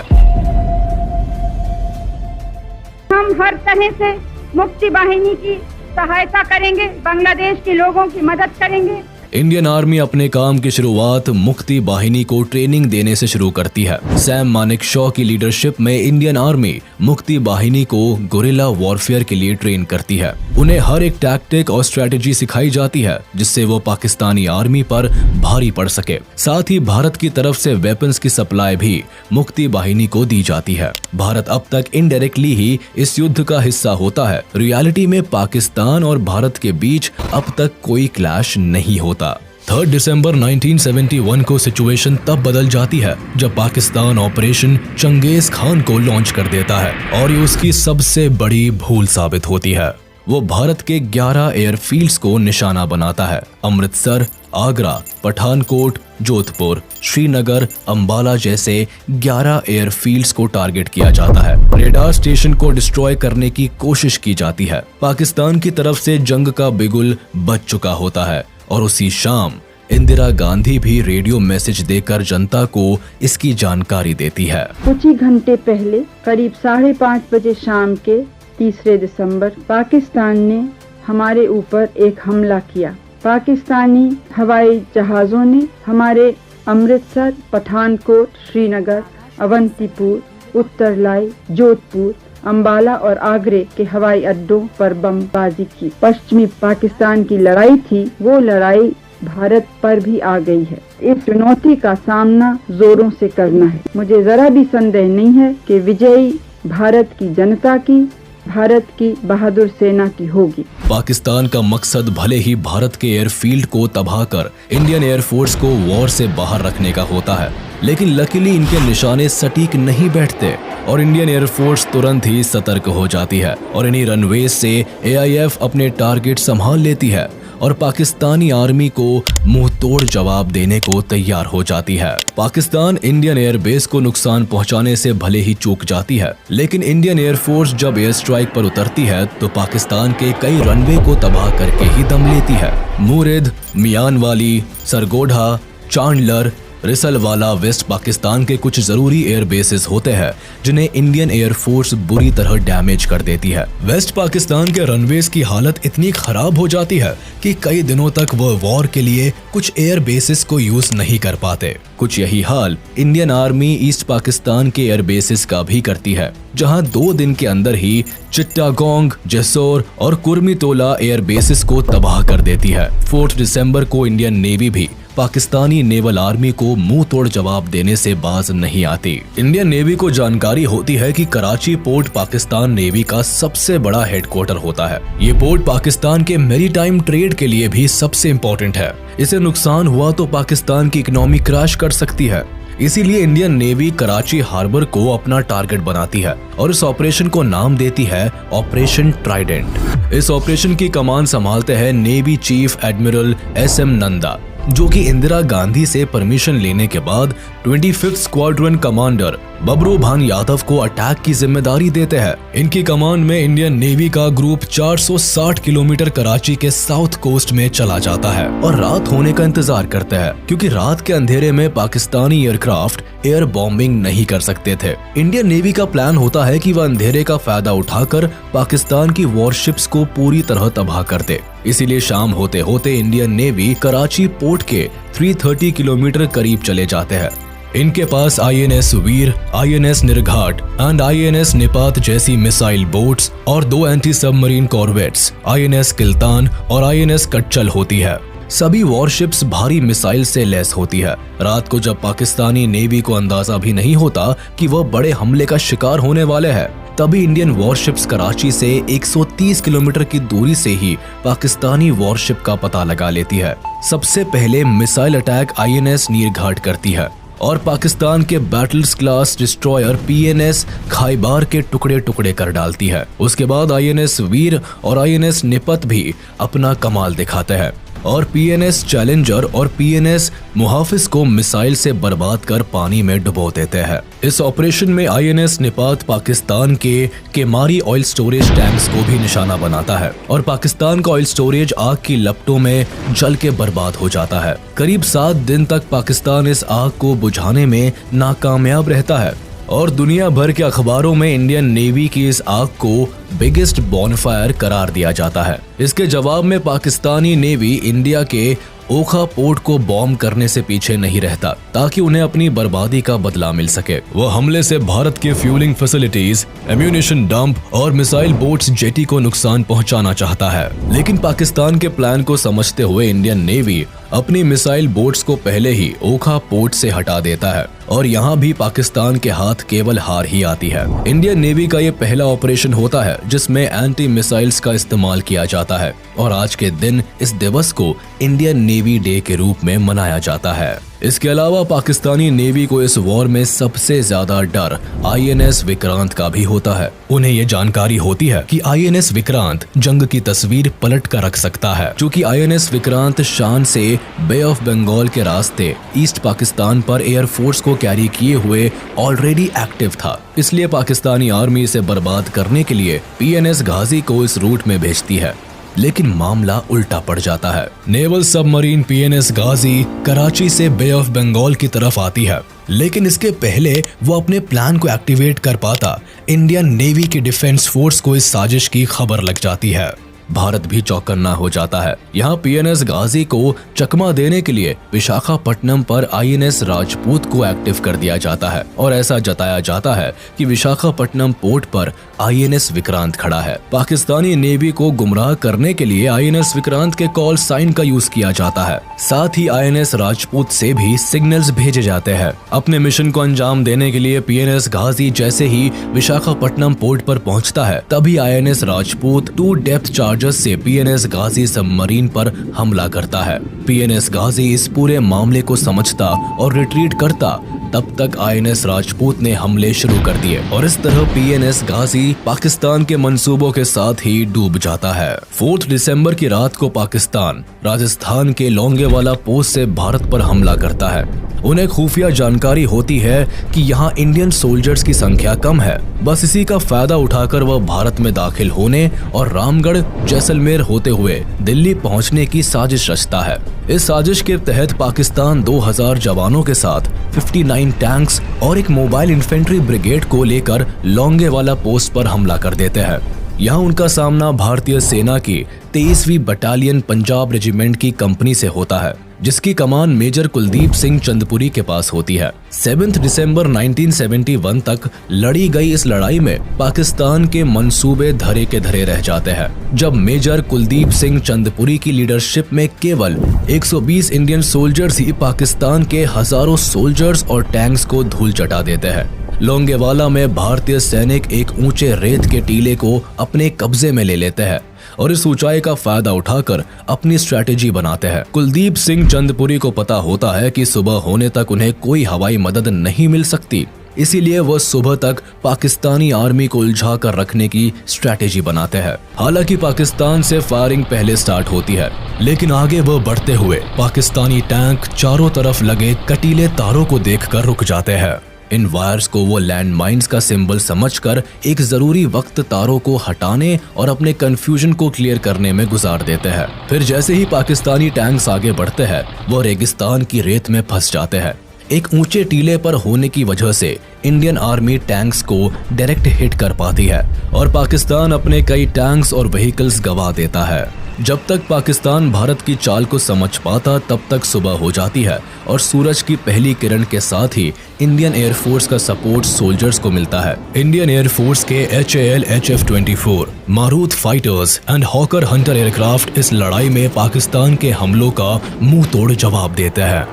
हम हर तरह से मुक्ति वाहिनी की सहायता करेंगे, बांग्लादेश के लोगों की मदद करेंगे। इंडियन आर्मी अपने काम की शुरुआत मुक्ति बाहिनी को ट्रेनिंग देने से शुरू करती है। सैम मानेकशॉ की लीडरशिप में इंडियन आर्मी मुक्ति बाहिनी को गोरिल्ला वॉरफेयर के लिए ट्रेन करती है। उन्हें हर एक टैक्टिक और स्ट्रेटेजी सिखाई जाती है जिससे वो पाकिस्तानी आर्मी पर भारी पड़ सके। साथ ही भारत की तरफ से वेपन्स की सप्लाई भी मुक्ति बाहिनी को दी जाती है। भारत अब तक इनडायरेक्टली ही इस युद्ध का हिस्सा होता है। रियलिटी में पाकिस्तान और भारत के बीच अब तक कोई क्लैश नहीं होता। 3 दिसंबर 1971 को सिचुएशन तब बदल जाती है जब पाकिस्तान ऑपरेशन चंगेज खान को लॉन्च कर देता है और ये उसकी सबसे बड़ी भूल साबित होती है। वो भारत के 11 एयरफील्ड्स को निशाना बनाता है। अमृतसर, आगरा, पठानकोट, जोधपुर, श्रीनगर, अंबाला जैसे 11 एयरफील्ड्स को टारगेट किया जाता है। रेडार स्टेशन को डिस्ट्रॉय करने की कोशिश की जाती है। पाकिस्तान की तरफ से जंग का बिगुल बज चुका होता है और उसी शाम इंदिरा गांधी भी रेडियो मैसेज देकर जनता को इसकी जानकारी देती है। कुछ ही घंटे पहले करीब 5:30 बजे शाम के 3 दिसंबर पाकिस्तान ने हमारे ऊपर एक हमला किया। पाकिस्तानी हवाई जहाजों ने हमारे अमृतसर, पठानकोट, श्रीनगर, अवंतीपुर, उत्तरलाई, जोधपुर, अंबाला और आगरे के हवाई अड्डों पर बमबाजी की। पश्चिमी पाकिस्तान की लड़ाई थी, वो लड़ाई भारत पर भी आ गई है। इस चुनौती का सामना जोरों से करना है। मुझे जरा भी संदेह नहीं है कि विजयी भारत की जनता की, भारत की बहादुर सेना की होगी। पाकिस्तान का मकसद भले ही भारत के एयरफील्ड को तबाह कर इंडियन एयरफोर्स को वॉर से बाहर रखने का होता है, लेकिन लकीली इनके निशाने सटीक नहीं बैठते और इंडियन एयरफोर्स तुरंत ही सतर्क हो जाती है और इन्हीं रनवेज से AIF अपने टारगेट संभाल लेती है और पाकिस्तानी आर्मी को मुंह तोड़ जवाब देने को तैयार हो जाती है। पाकिस्तान इंडियन एयरबेस को नुकसान पहुंचाने से भले ही चूक जाती है, लेकिन इंडियन एयरफोर्स जब एयर स्ट्राइक पर उतरती है तो पाकिस्तान के कई रनवे को तबाह करके ही दम लेती है। मुरिद, मियानवाली, सरगोधा, चांडलर, रिसलवाला वेस्ट पाकिस्तान के कुछ जरूरी एयर बेसेस होते हैं जिन्हें इंडियन एयरफोर्स बुरी तरह डैमेज कर देती है। वेस्ट पाकिस्तान के रनवेज की हालत इतनी खराब हो जाती है कि कई दिनों तक वह वॉर के लिए कुछ एयर बेसेस को यूज नहीं कर पाते। कुछ यही हाल इंडियन आर्मी ईस्ट पाकिस्तान के एयर बेसेस का भी करती है, जहां 2 दिन के अंदर ही चिट्टागोंग, जेसोर और कुर्मितोला एयर बेसेस को तबाह कर देती है। 4 दिसंबर को इंडियन नेवी भी पाकिस्तानी नेवल आर्मी को मुंह तोड़ जवाब देने से बाज नहीं आती। इंडियन नेवी को जानकारी होती है कि कराची पोर्ट पाकिस्तान नेवी का सबसे बड़ा हेडक्वार्टर होता है। ये पोर्ट पाकिस्तान के मैरीटाइम ट्रेड के लिए भी सबसे इम्पोर्टेंट है। इसे नुकसान हुआ तो पाकिस्तान की इकोनॉमी क्रैश कर सकती है। इसीलिए इंडियन नेवी कराची हार्बर को अपना टारगेट बनाती है और इस ऑपरेशन को नाम देती है ऑपरेशन ट्राइडेंट। इस ऑपरेशन की कमान संभालते हैं navy chief admiral SM Nanda, जो कि इंदिरा गांधी से परमिशन लेने के बाद 25th स्क्वाड्रन कमांडर बबरू भान यादव को अटैक की जिम्मेदारी देते हैं। इनकी कमान में इंडियन नेवी का ग्रुप 460 किलोमीटर कराची के साउथ कोस्ट में चला जाता है और रात होने का इंतजार करते हैं, क्योंकि रात के अंधेरे में पाकिस्तानी एयरक्राफ्ट एयर बॉम्बिंग नहीं कर सकते थे। इंडियन नेवी का प्लान होता है कि वह अंधेरे का फायदा उठाकर पाकिस्तान की वॉरशिप्स को पूरी तरह तबाह कर दे। इसीलिए शाम होते होते इंडियन नेवी कराची पोर्ट के 330 किलोमीटर करीब चले जाते हैं। इनके पास INS Veer, INS Nirghat and INS Nipat जैसी मिसाइल बोट्स और 2 anti submarine corvettes INS Kiltan और INS कटचल होती है। सभी वॉरशिप्स भारी मिसाइल से लैस होती है। रात को जब पाकिस्तानी नेवी को अंदाजा भी नहीं होता कि वह बड़े हमले का शिकार होने वाले हैं, तभी इंडियन वॉरशिप्स कराची से 130 किलोमीटर की दूरी से ही पाकिस्तानी वॉरशिप का पता लगा लेती है। सबसे पहले मिसाइल अटैक INS नीरघाट करती है और पाकिस्तान के बैटल्स क्लास डिस्ट्रॉयर PNS खाइबार के टुकड़े टुकड़े कर डालती है। उसके बाद INS वीर और INS निपत भी अपना कमाल दिखाते हैं और PNS चैलेंजर और PNS मुहाफिज को मिसाइल से बर्बाद कर पानी में डुबो देते हैं। इस ऑपरेशन में INS निपात पाकिस्तान के केमारी ऑयल स्टोरेज टैंक्स को भी निशाना बनाता है और पाकिस्तान का ऑयल स्टोरेज आग की लपटों में जल के बर्बाद हो जाता है। करीब 7 दिन तक पाकिस्तान इस आग को बुझाने में नाकामयाब रहता है और दुनिया भर के अखबारों में इंडियन नेवी की इस आग को बिगेस्ट बॉनफायर करार दिया जाता है। इसके जवाब में पाकिस्तानी नेवी इंडिया के ओखा पोर्ट को बॉम्ब करने से पीछे नहीं रहता ताकि उन्हें अपनी बर्बादी का बदला मिल सके। वो हमले से भारत के फ्यूलिंग फैसिलिटीज, एम्यूनिशन डंप और मिसाइल बोट्स जेटी को नुकसान पहुंचाना चाहता है। लेकिन पाकिस्तान के प्लान को समझते हुए इंडियन नेवी अपनी मिसाइल बोट्स को पहले ही ओखा पोर्ट से हटा देता है और यहाँ भी पाकिस्तान के हाथ केवल हार ही आती है। इंडियन नेवी का ये पहला ऑपरेशन होता है जिसमें एंटी मिसाइल्स का इस्तेमाल किया जाता है और आज के दिन इस दिवस को इंडियन नेवी डे के रूप में मनाया जाता है। इसके अलावा पाकिस्तानी नेवी को इस वॉर में सबसे ज्यादा डर INS विक्रांत का भी होता है। उन्हें ये जानकारी होती है कि INS विक्रांत जंग की तस्वीर पलट कर रख सकता है। चूँकि INS विक्रांत शान से बे ऑफ बंगाल के रास्ते ईस्ट पाकिस्तान पर एयरफोर्स को कैरी किए हुए ऑलरेडी एक्टिव था, इसलिए पाकिस्तानी आर्मी इसे बर्बाद करने के लिए PNS गाजी को इस रूट में भेजती है। लेकिन मामला उल्टा पड़ जाता है। नेवल सबमरीन PNS गाजी कराची से बे ऑफ बंगाल की तरफ आती है, लेकिन इसके पहले वो अपने प्लान को एक्टिवेट कर पाता इंडियन नेवी की डिफेंस फोर्स को इस साजिश की खबर लग जाती है। भारत भी चौकन्ना हो जाता है। यहाँ PNS गाजी को चकमा देने के लिए विशाखापट्टनम पर INS राजपूत को एक्टिव कर दिया जाता है और ऐसा जताया जाता है कि विशाखापट्टनम पोर्ट पर INS विक्रांत खड़ा है। पाकिस्तानी नेवी को गुमराह करने के लिए INS विक्रांत के कॉल साइन का यूज किया जाता है। साथ ही INS राजपूत से भी सिग्नल्स भेजे जाते हैं। अपने मिशन को अंजाम देने के लिए PNS गाजी जैसे ही विशाखापट्टनम पोर्ट पर पहुंचता है, तभी INS राजपूत 2 डेप्थ चार्जर्स से PNS गाजी सबमरीन पर हमला करता है। PNS गाजी इस पूरे मामले को समझता और रिट्रीट करता, तब तक INS राजपूत ने हमले शुरू कर दिए और इस तरह PNS गाजी पाकिस्तान के मंसूबों के साथ ही डूब जाता है। 4 दिसंबर की रात को पाकिस्तान राजस्थान के लोंगेवाला पोस्ट से भारत पर हमला करता है। उन्हें खुफिया जानकारी होती है कि यहाँ इंडियन सोल्जर्स की संख्या कम है। बस इसी का फायदा उठाकर वह भारत में दाखिल होने और रामगढ़ जैसलमेर होते हुए दिल्ली पहुँचने की साजिश रचता है। इस साजिश के तहत पाकिस्तान 2000 जवानों के साथ 59 टैंक्स और एक मोबाइल इन्फेंट्री ब्रिगेड को लेकर लोंगेवाला पोस्ट पर हमला कर देते हैं। यहाँ उनका सामना भारतीय सेना की 23वीं बटालियन पंजाब रेजिमेंट की कंपनी से होता है, जिसकी कमान मेजर कुलदीप सिंह चंदपुरी के पास होती है। 7 दिसंबर 1971 तक लड़ी गई इस लड़ाई में पाकिस्तान के मंसूबे धरे के धरे रह जाते हैं, जब मेजर कुलदीप सिंह चंदपुरी की लीडरशिप में केवल 120 इंडियन सोल्जर्स ही पाकिस्तान के हजारों सोल्जर्स और टैंक्स को धूल चटा देते हैं। लोंगेवाला में भारतीय सैनिक एक ऊंचे रेत के टीले को अपने कब्जे में ले लेते हैं और इस ऊंचाई का फायदा उठाकर अपनी स्ट्रैटेजी बनाते हैं। कुलदीप सिंह चंदपुरी को पता होता है कि सुबह होने तक उन्हें कोई हवाई मदद नहीं मिल सकती, इसीलिए वह सुबह तक पाकिस्तानी आर्मी को उलझा कर रखने की स्ट्रैटेजी बनाते हैं। हालांकि पाकिस्तान से फायरिंग पहले स्टार्ट होती है, लेकिन आगे वह बढ़ते हुए पाकिस्तानी टैंक चारों तरफ लगे कटीले तारों को देखकर रुक जाते हैं। इन वायर्स को वो लैंड माइंस का सिंबल समझकर एक जरूरी वक्त तारों को हटाने और अपने कंफ्यूजन को क्लियर करने में गुजार देते हैं। फिर जैसे ही पाकिस्तानी टैंक्स आगे बढ़ते हैं, वो रेगिस्तान की रेत में फंस जाते हैं। एक ऊंचे टीले पर होने की वजह से इंडियन आर्मी टैंक्स को डायरेक्ट हिट कर पाती है और पाकिस्तान अपने कई टैंक्स और व्हीकल्स गंवा देता है। जब तक पाकिस्तान भारत की चाल को समझ पाता, तब तक सुबह हो जाती है और सूरज की पहली किरण के साथ ही इंडियन एयरफोर्स का सपोर्ट सोल्जर्स को मिलता है। इंडियन एयरफोर्स के HAL HF-24 Marut fighters and hawker Hunter aircraft इस लड़ाई में पाकिस्तान के हमलों का मुंह तोड़ जवाब देते हैं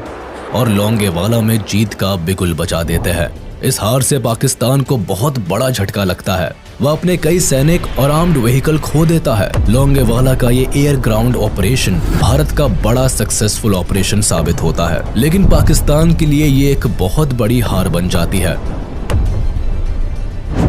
और लोंगेवाला में जीत का बिगुल बजा देते हैं। इस हार से पाकिस्तान को बहुत बड़ा झटका लगता है। वह अपने कई सैनिक और आर्म्ड व्हीकल खो देता है। लोंगेवाला का ये एयर ग्राउंड ऑपरेशन भारत का बड़ा सक्सेसफुल ऑपरेशन साबित होता है, लेकिन पाकिस्तान के लिए ये एक बहुत बड़ी हार बन जाती है।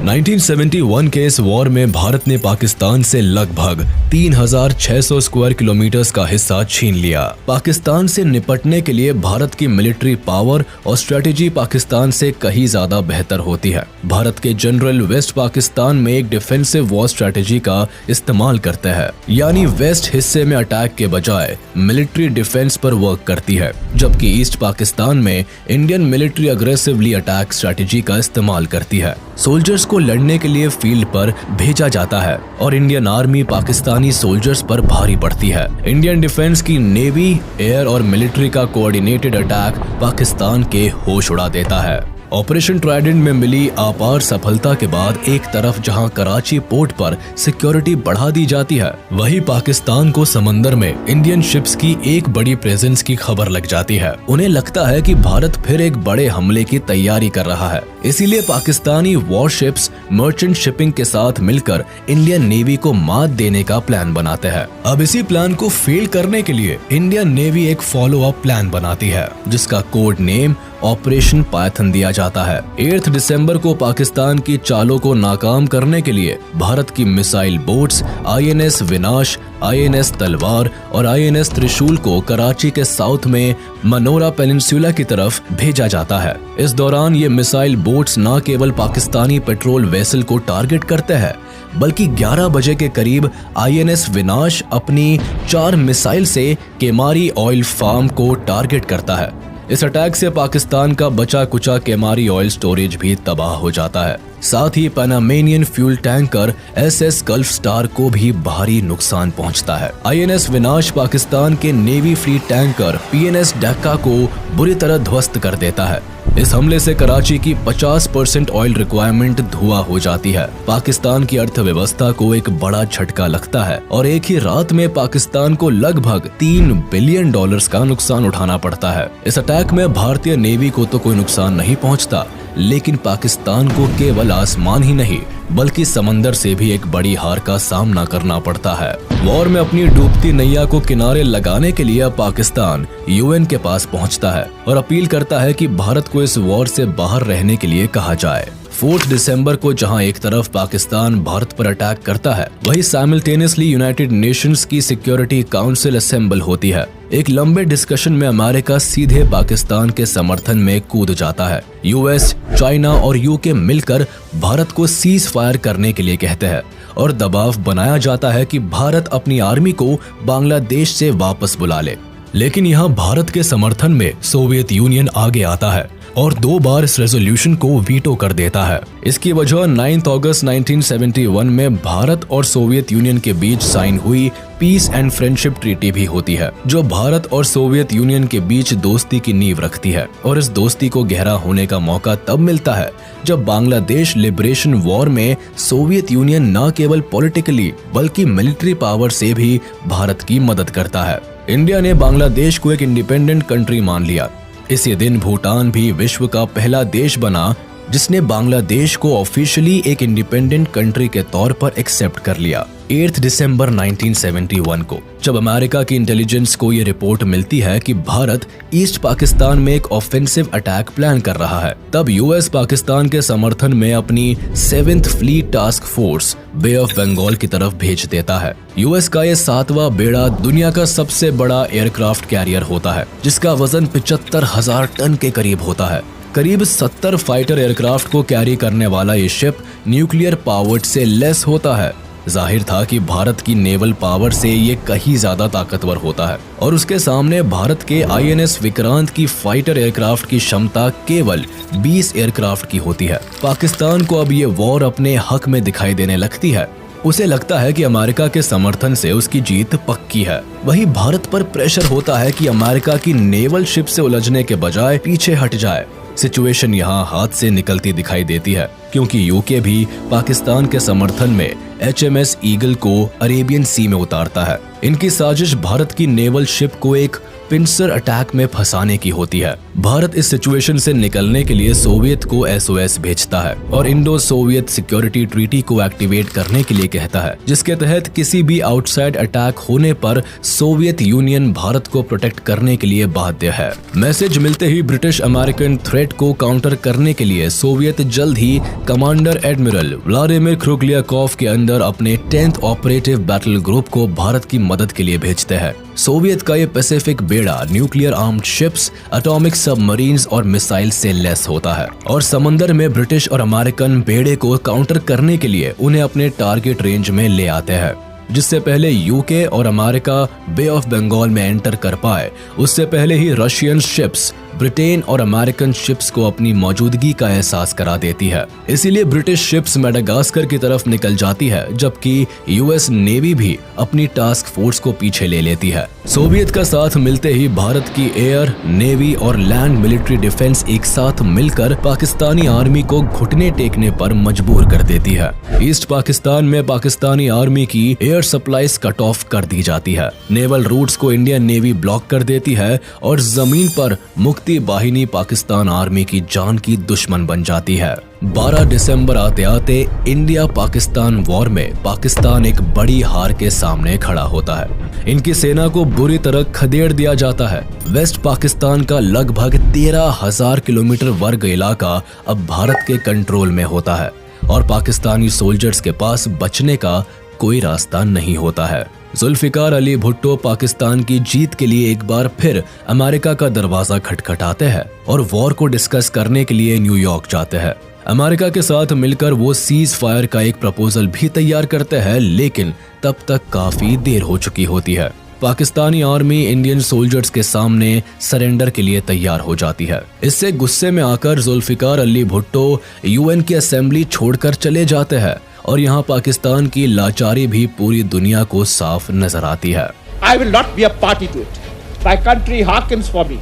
1971 के इस वॉर में भारत ने पाकिस्तान से लगभग 3600 स्क्वायर किलोमीटर का हिस्सा छीन लिया। पाकिस्तान से निपटने के लिए भारत की मिलिट्री पावर और स्ट्रेटेजी पाकिस्तान से कहीं ज्यादा बेहतर होती है। भारत के जनरल वेस्ट पाकिस्तान में एक डिफेंसिव वॉर स्ट्रेटेजी का इस्तेमाल करते हैं, यानी वेस्ट हिस्से में अटैक के बजाय मिलिट्री डिफेंस पर वर्क करती है, जबकि ईस्ट पाकिस्तान में Indian military aggressively attack strategy का इस्तेमाल करती है। सोल्जर्स को लड़ने के लिए फील्ड पर भेजा जाता है और इंडियन आर्मी पाकिस्तानी सोल्जर्स पर भारी पड़ती है। इंडियन डिफेंस की नेवी, एयर और मिलिट्री का कोऑर्डिनेटेड अटैक पाकिस्तान के होश उड़ा देता है। ऑपरेशन ट्राइडेंट में मिली अपार सफलता के बाद एक तरफ जहां कराची पोर्ट पर सिक्योरिटी बढ़ा दी जाती है, वहीं पाकिस्तान को समंदर में इंडियन शिप्स की एक बड़ी प्रेजेंस की खबर लग जाती है। उन्हें लगता है कि भारत फिर एक बड़े हमले की तैयारी कर रहा है, इसीलिए पाकिस्तानी वॉरशिप्स मर्चेंट शिपिंग के साथ मिलकर इंडियन नेवी को मात देने का प्लान बनाते हैं। अब इसी प्लान को फेल करने के लिए इंडियन नेवी एक फॉलो अप प्लान बनाती है, जिसका कोड नेम ऑपरेशन पायथन दिया जाता है। 8 दिसंबर को पाकिस्तान की चालों को नाकाम करने के लिए भारत की मिसाइल बोट्स INS विनाश, INS तलवार और INS त्रिशूल को कराची के साउथ में मनोरा पेनिनसुला की तरफ भेजा जाता है। इस दौरान ये मिसाइल बोट्स न केवल पाकिस्तानी पेट्रोल वेसल को टारगेट करते हैं, बल्कि 11 बजे के करीब INS विनाश अपनी 4 मिसाइल से केमारी ऑयल फार्म को टारगेट करता है। इस अटैक से पाकिस्तान का बचा कुचा केमारी ऑयल स्टोरेज भी तबाह हो जाता है। साथ ही Panamanian fuel tanker SS gulf star को भी भारी नुकसान पहुंचता है। INS विनाश पाकिस्तान के नेवी फ्लीट टैंकर PNS डक्का को बुरी तरह ध्वस्त कर देता है। इस हमले से कराची की 50% ऑयल रिक्वायरमेंट धुआं हो जाती है। पाकिस्तान की अर्थव्यवस्था को एक बड़ा झटका लगता है और एक ही रात में पाकिस्तान को लगभग $3 बिलियन का नुकसान उठाना पड़ता है। इस अटैक में भारतीय नेवी को तो कोई नुकसान नहीं पहुंचता, लेकिन पाकिस्तान को केवल आसमान ही नहीं बल्कि समंदर से भी एक बड़ी हार का सामना करना पड़ता है। वॉर में अपनी डूबती नैया को किनारे लगाने के लिए पाकिस्तान UN के पास पहुंचता है और अपील करता है कि भारत को इस वॉर से बाहर रहने के लिए कहा जाए। 4 दिसंबर को जहां एक तरफ पाकिस्तान भारत पर अटैक करता है, वहीं साइमल्टेनियसली यूनाइटेड नेशंस की सिक्योरिटी काउंसिल असेंबल होती है। एक लंबे डिस्कशन में अमेरिका सीधे पाकिस्तान के समर्थन में कूद जाता है। US, चाइना और UK मिलकर भारत को सीज फायर करने के लिए कहते हैं और दबाव बनाया जाता है कि भारत अपनी आर्मी को बांग्लादेश से वापस बुला ले। लेकिन यहाँ भारत के समर्थन में सोवियत यूनियन आगे आता है और 2 बार इस रेजोल्यूशन को वीटो कर देता है। इसकी वजह 9 अगस्त 1971 में भारत और सोवियत यूनियन के बीच साइन हुई पीस एंड फ्रेंडशिप ट्रीटी भी होती है, जो भारत और सोवियत यूनियन के बीच दोस्ती की नींव रखती है। और इस दोस्ती को गहरा होने का मौका तब मिलता है जब बांग्लादेश लिबरेशन वॉर में सोवियत यूनियन न केवल पॉलिटिकली बल्कि मिलिट्री पावर से भी भारत की मदद करता है। इंडिया ने बांग्लादेश को एक इंडिपेंडेंट कंट्री मान लिया। इसी दिन भूटान भी विश्व का पहला देश बना जिसने बांग्लादेश को ऑफिशियली एक इंडिपेंडेंट कंट्री के तौर पर एक्सेप्ट कर लिया। 8 दिसंबर 1971 को जब अमेरिका की इंटेलिजेंस को ये रिपोर्ट मिलती है कि भारत ईस्ट पाकिस्तान में एक ऑफेंसिव अटैक प्लान कर रहा है, तब US पाकिस्तान के समर्थन में अपनी 7th fleet task force Bay of Bengal की तरफ भेज देता है। US का ये 7वां बेड़ा दुनिया का सबसे बड़ा एयरक्राफ्ट कैरियर होता है, जिसका वजन 75,000 टन के करीब होता है। करीब 70 फाइटर एयरक्राफ्ट को कैरी करने वाला ये शिप न्यूक्लियर पावर्ड से लेस होता है। जाहिर था कि भारत की नेवल पावर से ये कहीं ज्यादा ताकतवर होता है और उसके सामने भारत के INS विक्रांत की फाइटर एयरक्राफ्ट की क्षमता केवल 20 एयरक्राफ्ट की होती है। पाकिस्तान को अब ये वॉर अपने हक में दिखाई देने लगती है। उसे लगता है कि अमेरिका के समर्थन से उसकी जीत पक्की है। वहीं भारत पर प्रेशर होता है कि अमेरिका की नेवल शिप से उलझने के बजाय पीछे हट जाए। सिचुएशन यहाँ हाथ से निकलती दिखाई देती है, क्योंकि UK भी पाकिस्तान के समर्थन में HMS ईगल को अरेबियन सी में उतारता है। इनकी साजिश भारत की नेवल शिप को एक पिंसर अटैक में फंसाने की होती है। भारत इस सिचुएशन से निकलने के लिए सोवियत को SOS भेजता है और इंडो सोवियत सिक्योरिटी ट्रीटी को एक्टिवेट करने के लिए कहता है, जिसके तहत किसी भी आउटसाइड अटैक होने पर सोवियत यूनियन भारत को प्रोटेक्ट करने के लिए बाध्य है। मैसेज मिलते ही ब्रिटिश अमेरिकन थ्रेट को काउंटर करने के लिए सोवियत जल्द ही कमांडर एडमिरल व्लादिमीर क्रुगलियाकोव के अंदर अपने 10th ऑपरेटिव बैटल ग्रुप को भारत की मदद के लिए भेजते हैं। सोवियत का ये पैसिफिक बेड़ा nuclear armed ships, atomic submarines और मिसाइल से लेस होता है और समंदर में ब्रिटिश और अमेरिकन बेड़े को काउंटर करने के लिए उन्हें अपने टारगेट रेंज में ले आते हैं। जिससे पहले UK और अमेरिका बे ऑफ बंगाल में एंटर कर पाए, उससे पहले ही रशियन शिप्स ब्रिटेन और अमेरिकन शिप्स को अपनी मौजूदगी का एहसास करा देती है। इसीलिए ब्रिटिश शिप्स मेडागास्कर की तरफ निकल जाती है, जबकि यूएस नेवी भी अपनी टास्क फोर्स को पीछे ले लेती है। सोवियत का साथ मिलते ही भारत की एयर, नेवी और लैंड मिलिट्री डिफेंस एक साथ मिलकर पाकिस्तानी आर्मी को घुटने टेकने पर मजबूर कर देती है। ईस्ट पाकिस्तान में पाकिस्तानी आर्मी की एयर सप्लाईज कट ऑफ कर दी जाती है। नेवल रूट्स को इंडियन नेवी ब्लॉक कर देती है और जमीन पर मुक्ति बाहिनी पाकिस्तान आर्मी की जान की दुश्मन बन जाती है। 12 दिसंबर आते आते इंडिया पाकिस्तान वॉर में पाकिस्तान एक बड़ी हार के सामने खड़ा होता है। इनकी सेना को बुरी तरह खदेड़ दिया जाता है। वेस्ट पाकिस्तान का लगभग 13,000 किलोमीटर वर्ग इलाका अब भारत के कंट्रोल में होता है और पाकिस्तानी सोल्जर्स के पास बचने का कोई रास्ता नहीं होता है। जुल्फिकार अली भुट्टो पाकिस्तान की जीत के लिए एक बार फिर अमेरिका का दरवाजा खटखटाते हैं और वॉर को डिस्कस करने के लिए न्यूयॉर्क जाते हैं। अमेरिका के साथ मिलकर वो सीज फायर का एक प्रपोजल भी तैयार करते हैं, लेकिन तब तक काफी देर हो चुकी होती है। पाकिस्तानी आर्मी इंडियन सोल्जर्स के सामने सरेंडर के लिए तैयार हो जाती है। इससे गुस्से में आकर जुल्फिकार अली भुट्टो यूएन की असेंबली छोड़कर चले जाते हैं और यहाँ पाकिस्तान की लाचारी भी पूरी दुनिया को साफ नजर आती है। I will not be a party to it. My country hearkens for me.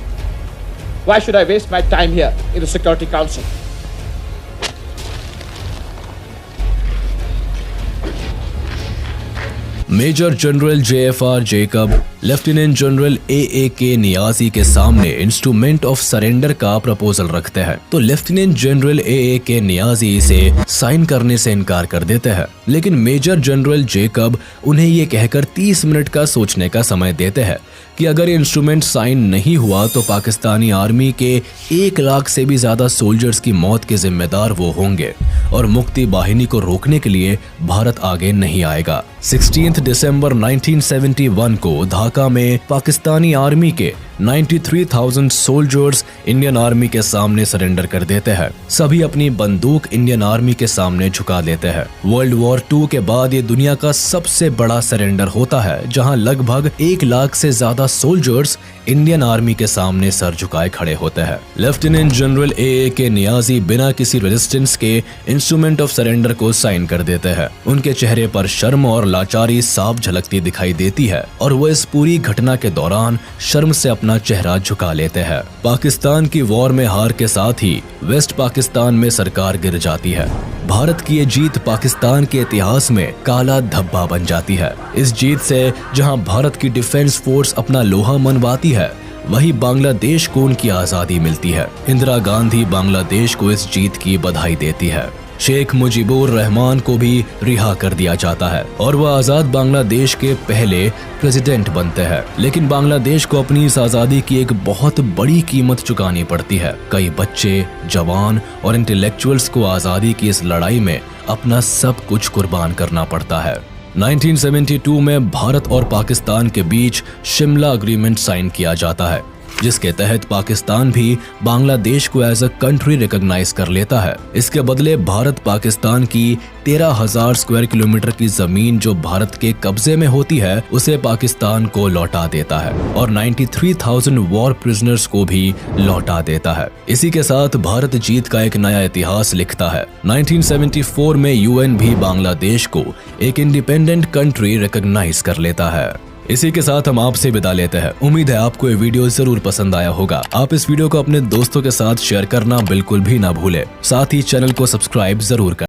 Why should I waste my time here in the Security Council? Major general JFR Jacob lieutenant general AAK Niazi के सामने instrument of surrender का proposal रखते हैं, तो lieutenant general AAK Niazi इसे sign करने से इनकार कर देते हैं। लेकिन मेजर जनरल जेकब उन्हें ये कहकर 30 मिनट का सोचने का समय देते हैं कि अगर ये इंस्ट्रूमेंट साइन नहीं हुआ तो पाकिस्तानी आर्मी के 1 लाख से भी ज्यादा सोल्जर्स की मौत के जिम्मेदार वो होंगे और मुक्ति बाहिनी को रोकने के लिए भारत आगे नहीं आएगा। 16 दिसंबर 1971 को ढाका में पाकिस्तानी आर्मी के 93,000 सोल्जर्स इंडियन आर्मी के सामने सरेंडर कर देते हैं। सभी अपनी बंदूक इंडियन आर्मी के सामने झुका देते हैं। वर्ल्ड वॉर 2 के बाद ये दुनिया का सबसे बड़ा सरेंडर होता है, जहां लगभग 1 लाख से ज्यादा सोल्जर्स इंडियन आर्मी के सामने सर झुकाए खड़े होते हैं। लेफ्टिनेंट जनरल AAK नियाजी बिना किसी रेजिस्टेंस के इंस्ट्रूमेंट ऑफ सरेंडर को साइन कर देते हैं। उनके चेहरे पर शर्म और लाचारी साफ झलकती दिखाई देती है और वो इस पूरी घटना के दौरान शर्म से अपना चेहरा झुका लेते हैं। पाकिस्तान की वॉर में हार के साथ ही वेस्ट पाकिस्तान में सरकार गिर जाती है। भारत की ये जीत पाकिस्तान के इतिहास में काला धब्बा बन जाती है। इस जीत से जहां भारत की डिफेंस फोर्स अपना लोहा मनवाती है, वहीं बांग्लादेश को उनकी आजादी मिलती है। इंदिरा गांधी बांग्लादेश को इस जीत की बधाई देती है। शेख मुजीबुर रहमान को भी रिहा कर दिया जाता है और वह आजाद बांग्लादेश के पहले प्रेसिडेंट बनते हैं। लेकिन बांग्लादेश को अपनी इस आजादी की एक बहुत बड़ी कीमत चुकानी पड़ती है। कई बच्चे, जवान और इंटेलेक्चुअल्स को आजादी की इस लड़ाई में अपना सब कुछ कुर्बान करना पड़ता है। 1972 में भारत और पाकिस्तान के बीच शिमला एग्रीमेंट साइन किया जाता है, जिसके तहत पाकिस्तान भी बांग्लादेश को एज अ कंट्री रिकॉग्नाइज कर लेता है। इसके बदले भारत पाकिस्तान की 13,000 स्क्वायर किलोमीटर की जमीन जो भारत के कब्जे में होती है, उसे पाकिस्तान को लौटा देता है और 93,000 वॉर प्रिजनर्स को भी लौटा देता है। इसी के साथ भारत जीत का एक नया इतिहास लिखता है। 1974 में UN भी बांग्लादेश को एक इंडिपेंडेंट कंट्री रिकॉग्नाइज कर लेता है। इसी के साथ हम आपसे विदा लेते हैं। उम्मीद है आपको ये वीडियो जरूर पसंद आया होगा। आप इस वीडियो को अपने दोस्तों के साथ शेयर करना बिल्कुल भी ना भूले। साथ ही चैनल को सब्सक्राइब जरूर करें।